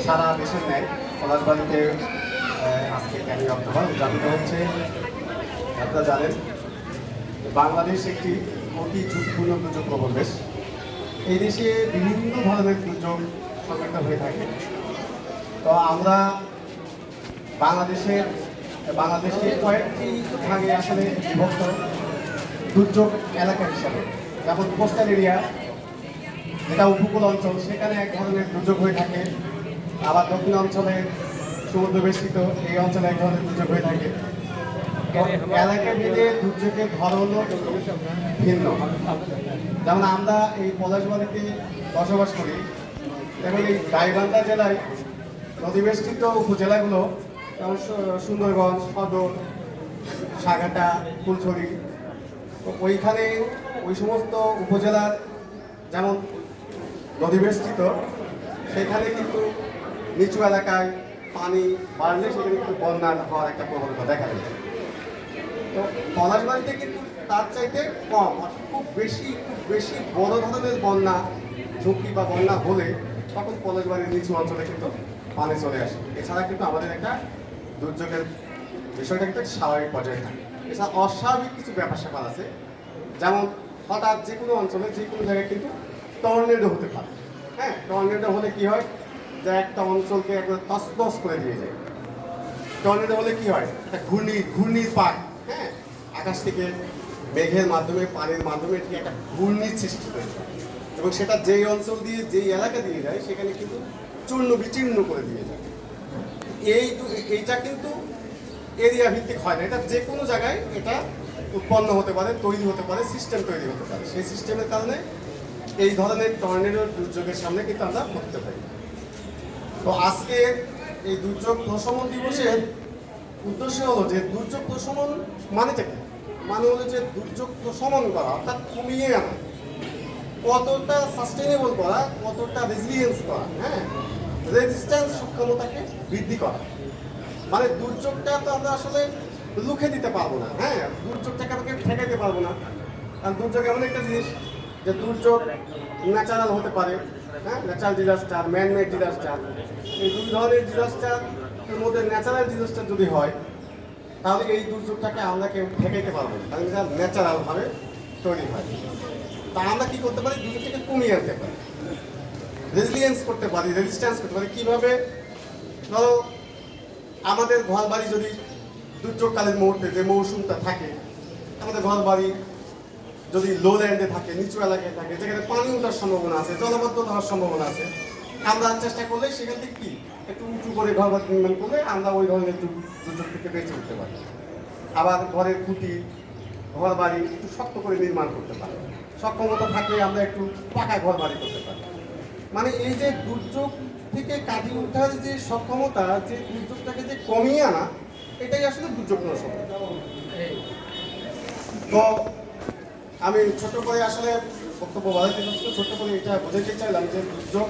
সারা দেশের ন্যায় পলাশবাড়িতে আজকে 13 অক্টোবর উদযাপিত হচ্ছে। আপনারা জানেন বাংলাদেশ একটি অতি ঝুঁকিপূর্ণ দুর্যোগ প্রবণ দেশ। এই দেশে বিভিন্ন ধরনের দুর্যোগ সংঘটিত হয়ে থাকে। তো আমরা বাংলাদেশে কয়েকটি ভাগে আসলে বিভক্ত দুর্যোগ এলাকা হিসাবে, যেমন কোস্টাল এরিয়া যেটা উপকূল অঞ্চল, সেখানে এক ধরনের দুর্যোগ হয়ে থাকে। আবার দক্ষিণ অঞ্চলে সমুদ্র বেষ্টিত এই অঞ্চলে এক ধরনের দুর্যোগ হয়ে থাকে। এলাকা ভেদে দুর্যোগের ধরনও ভিন্ন। যেমন আমরা এই পলাশবাড়িতে বসবাস করি, যেমন এই গাইবান্ধা জেলায় নদীবেষ্টিত উপজেলাগুলো যেমন সুন্দরগঞ্জ, সদর, সাগাটা, ফুলছড়ি, ওইখানে ওই সমস্ত উপজেলার যেমন নদীবেষ্টিত, সেখানে কিন্তু নিচু এলাকায় পানি বাড়লে সেখানে কিন্তু বন্যা হওয়ার একটা প্রবণতা দেখা যায়। তো পলাশবাড়িতে কিন্তু তার চাইতে কম, খুব বেশি বড় ধরনের বন্যা ঝুঁকি বা বন্যা হলে তখন পলাশবাড়ির নিচু অঞ্চলে কিন্তু পানি চলে আসে। এছাড়া কিন্তু আমাদের একটা দুর্যোগের বিষয়টা কিন্তু স্বাভাবিক পর্যায়ে থাকে। এছাড়া অস্বাভাবিক কিছু ব্যাপার স্যাপার আছে, যেমন হঠাৎ যে কোনো অঞ্চলে যে কোনো জায়গায় কিন্তু টর্নেডো হতে পারে। হ্যাঁ, টর্নেডো হলে কি হয়, যে একটা অঞ্চলকে একবার তছনছ করে দিয়ে যায়। টর্নেডো হলে কি হয়, একটা ঘূর্ণির পাক, হ্যাঁ, আকাশ থেকে মেঘের মাধ্যমে পানির মাধ্যমে ঠিক একটা ঘূর্ণির সৃষ্টি করে, এবং সেটা যেই অঞ্চল দিয়ে যেই এলাকা দিয়ে যায় সেখানে কিন্তু চূর্ণ বিচীর্ণ করে দিয়ে যায়। এইটা কিন্তু এরিয়া ভিত্তিক হয় না, এটা যে কোনো জায়গায় এটা উৎপন্ন হতে পারে, তৈরি হতে পারে, সিস্টেম তৈরি হতে পারে। সেই সিস্টেমের কারণে এই ধরনের টর্নেডো দুর্যোগের সামনে কিন্তু আমরা পড়তে পারি। তো আজকে এই দুর্যোগ প্রশমন দিবসের উদ্দেশ্য হলো যে দুর্যোগ প্রশমন মানেটা কি, মানে হলো যে দুর্যোগ প্রশমন করা, অর্থাৎ কমিয়ে আনা, কতটা সাস্টেনেবল করা, কতটা রেজিলিয়েন্স করা, হ্যাঁ, রেজিস্ট্যান্স সক্ষমতাকে বৃদ্ধি করা। মানে দুর্যোগটা তো আমরা আসলে রুখে দিতে পারবো না, হ্যাঁ, দুর্যোগটাকে আমাকে ঠেকাইতে পারবো না। কারণ দুর্যোগ এমন একটা জিনিস যে দুর্যোগ ন্যাচারাল হতে পারে, হ্যাঁ, natural disaster, man made disaster. এই দুই ধরনের ডিজাস্টারের মধ্যে ন্যাচারাল ডিজাস্টার যদি হয় তাহলে এই দুর্যোগটাকে আমরা কেউ ঠেকাইতে পারবো না, কারণ এটা ন্যাচারালভাবে তৈরি হয়। তা আমরা কী করতে পারি, দুর্যোগটাকে কমিয়ে আনতে পারি, রেজিলিয়েন্স করতে পারি, রেজিস্ট্যান্স করতে পারি। কীভাবে? ধরো আমাদের ঘর বাড়ি যদি দুর্যোগকালীন মুহূর্তে যে মৌসুমটা থাকে, আমাদের ঘর বাড়ি যদি লো ল্যান্ডে থাকে, নিচু এলাকায় থাকে, যেখানে পানি ওঠার সম্ভাবনা আছে, জলবদ্ধতা হওয়ার সম্ভাবনা আছে, আমরা চেষ্টা করলে সেখান থেকে কি একটু উঁচু করে ঘর বাড়ি নির্মাণ করলে আমরা ওই ধরনের দুর্যোগ থেকে বেঁচে উঠতে পারি। আবার ঘরের খুঁটি, ঘর বাড়ি একটু শক্ত করে নির্মাণ করতে পারি। সক্ষমতা থাকলে আমরা একটু পাকা ঘর বাড়ি করতে পারি। মানে এই যে দুর্যোগ থেকে কাটিয়ে ওঠার যে সক্ষমতা, যে দুর্যোগটাকে যে কমিয়ে আনা, এটাই আসলে দুর্যোগ প্রশমন। তো আমি ছোট করে আসলে বক্তব্য বলাইতে ছোট্ট করে এটা বোঝাতে চাইলাম যে দুর্যোগ